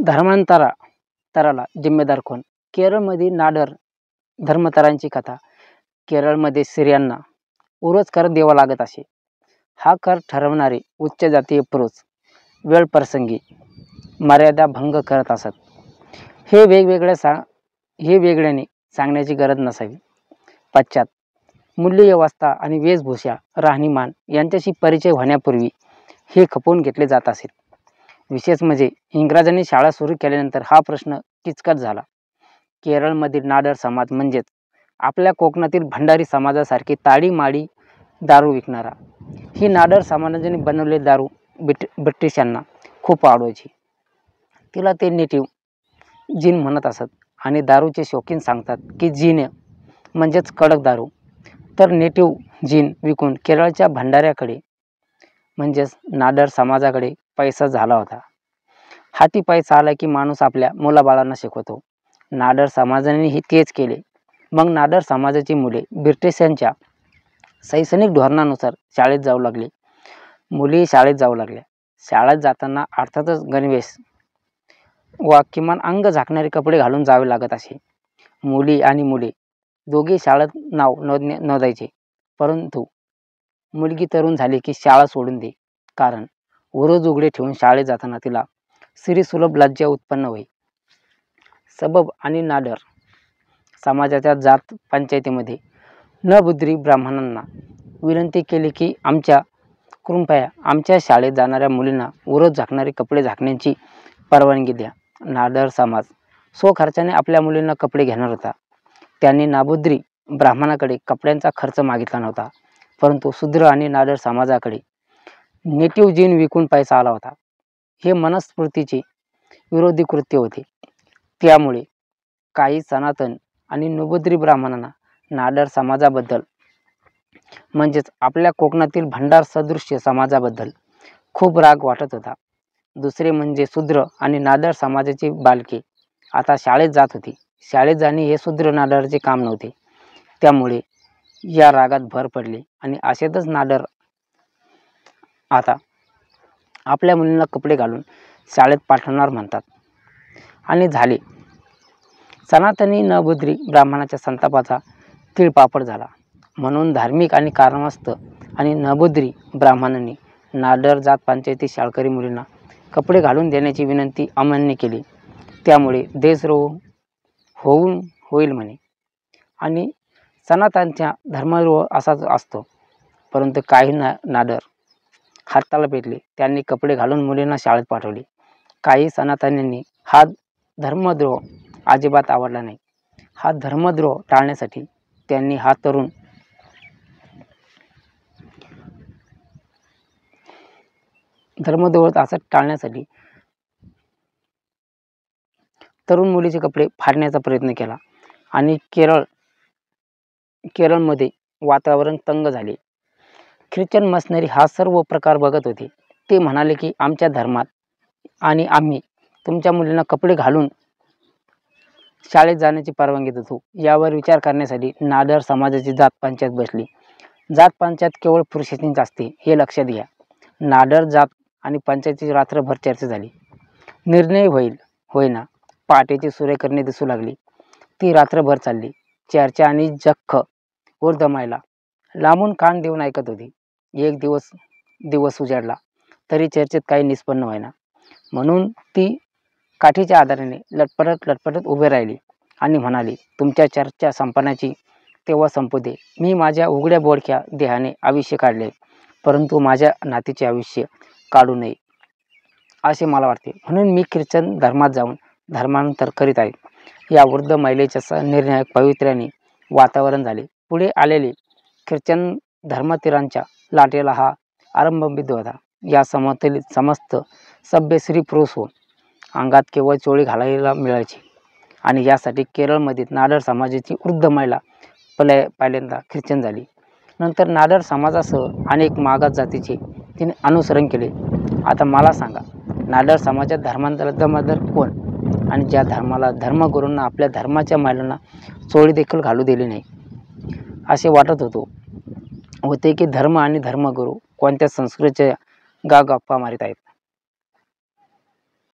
धर्मांतराला जिम्मेदार कोण? केरळमधील नाडर धर्मांतरांची कथा. केरळमध्ये स्त्रियांना उरोच कर द्यावा लागत असे. हा कर ठरवणारे उच्च जातीय पुरुष वेळप्रसंगी मर्यादा भंग करत असत. हे वेगळ्याने सांगण्याची गरज नसावी. पाश्चात मूल्यव्यवस्था आणि वेशभूषा राहणीमान यांच्याशी परिचय होण्यापूर्वी हे खपवून घेतले जात असे. विशेष म्हणजे इंग्रजांनी शाळा सुरू केल्यानंतर हा प्रश्न किचकट झाला. केरळमधील नाडर समाज म्हणजेच आपल्या कोकणातील भंडारी समाजासारखे ताडी-माडी दारू विकणारा. ही नाडर समाजाने बनवलेली दारू ब्रिटिशांना खूप आवडायची. तिला ते नेटिव्ह जीन म्हणत असत आणि दारूचे शौकीन सांगतात की जीन म्हणजेच कडक दारू. तर नेटिव्ह जीन विकून केरळच्या भंडाऱ्याकडे म्हणजेच नाडर समाजाकडे पैसा झाला होता. हाती पैसा आला की माणूस आपल्या मुलाबाळांना शिकवतो. नाडर समाजानेही तेच केले. मग नाडर समाजाची मुले ब्रिटिशांच्या शैक्षणिक धोरणानुसार शाळेत जाऊ लागली. मुली शाळेत जाऊ लागल्या. शाळेत जाताना अर्थातच गणवेश वा किमान अंग झाकणारे कपडे घालून जावे लागत असे. मुली आणि मुले दोघे शाळेत नाव नोंदायचे. परंतु मुलगी तरुण झाली की शाळा सोडून दे, कारण उरोज उघडे ठेवून शाळेत जाताना तिला स्त्रीसुलभ लज्जा उत्पन्न होई. सबब आणि नाडर समाजाच्या जात पंचायतीमध्ये नबुद्री ब्राह्मणांना विनंती केली की कृपया आमच्या शाळेत जाणाऱ्या मुलींना उरोज झाकणारे कपडे झाकण्याची परवानगी द्या. नाडर समाज स्वखर्चाने आपल्या मुलींना कपडे घेणार होता. त्यांनी नाबुद्री ब्राह्मणाकडे कपड्यांचा खर्च मागितला नव्हता. परंतु शूद्र आणि नाडर समाजाकडे नेटिव्ह जीन विकून पैसा आला होता. हे मनस्फूर्तीचे विरोधी कृत्य होते. त्यामुळे काही सनातन आणि नबुद्री ब्राह्मणांना नाडर समाजाबद्दल म्हणजेच आपल्या कोकणातील भंडार सदृश्य समाजाबद्दल खूप राग वाटत होता. दुसरे म्हणजे शूद्र आणि नाडर समाजाची बालके आता शाळेत जात होती. शाळेत जाणे हे शूद्र नाडरचे काम नव्हते. त्यामुळे या रागात भर पडली आणि अशातच नाडर आता आपल्या मुलींना कपडे घालून शाळेत पाठवणार म्हणतात आणि झाले. सनातनी नबुद्री ब्राह्मणाच्या संतापाचा तिळपापड झाला. म्हणून धार्मिक आणि कारणास्तव आणि नबुद्री ब्राह्मणांनी नाडर जात पंचायती शाळकरी मुलींना कपडे घालून देण्याची विनंती अमान्य केली. त्यामुळे देशद्रोह होईल म्हणे आणि सनातनचा धर्मद्रोह असाच असतो. परंतु काही नाडर हाताला पेटले. त्यांनी कपडे घालून मुलींना शाळेत पाठवले. काही सनातन्यांनी हा धर्मद्रोह अजिबात आवडला नाही. हा धर्मद्रोह टाळण्यासाठी त्यांनी तरुण मुलीचे कपडे फाडण्याचा प्रयत्न केला आणि केरळमध्ये वातावरण तंग झाले. ख्रिश्चन मशनरी हा सर्व प्रकार बघत होते. ते म्हणाले की आमच्या धर्मात आणि आम्ही तुमच्या मुलींना कपडे घालून शाळेत जाण्याची परवानगी देतो. यावर विचार करण्यासाठी नाडर समाजाची जात पंचायत बसली. जात पंचायत केवळ पुरुषांचीच असते हे लक्षात घ्या. नाडर जात आणि पंचायतीची रात्रभर चर्चा झाली. निर्णय होईना. पहाटेची सूर्यकिरणे दिसू लागली. ती रात्रभर चालली. चर्चा आणि जख्ख वृद्ध महिला लांबून कान देऊन ऐकत होती. एक दिवस उजाडला तरी चर्चेत काही निष्पन्न होईना. म्हणून ती काठीच्या आधाराने लटपटत उभी राहिली आणि म्हणाली, तुमच्या चर्चा संपण्याची तेव्हा संपू दे. मी माझ्या उघड्या बोडक्या देहाने आयुष्य काढले, परंतु माझ्या नातीचे आयुष्य काढू नये असे मला वाटते. म्हणून मी ख्रिश्चन धर्मात जाऊन धर्मांतर करीत आहे. या वृद्ध महिलेच्या निर्णायक पवित्र्याने वातावरण झाले. पुढे आलेले ख्रिश्चन धर्मांतरांच्या लाटेला हा आरंभबिंदू होता. या समस्त सभ्य स्त्री पुरुष होऊन अंगात केवळ चोळी घालायला मिळायची आणि यासाठी केरळमध्ये नाडर समाजाची वृद्ध महिला पहिल्यांदा ख्रिश्चन झाली. नंतर नाडर समाजासह अनेक मागास जातीचे तिने अनुसरण केले. आता मला सांगा, नाडर समाजात धर्मांतर कोण? आणि ज्या धर्मगुरूंना आपल्या धर्माच्या महिलांना चोळी देखील घालू दिली नाही. असे वाटत होते की धर्म आणि धर्मगुरू कोणत्या संस्कृतीच्या गप्पा मारित आहेत.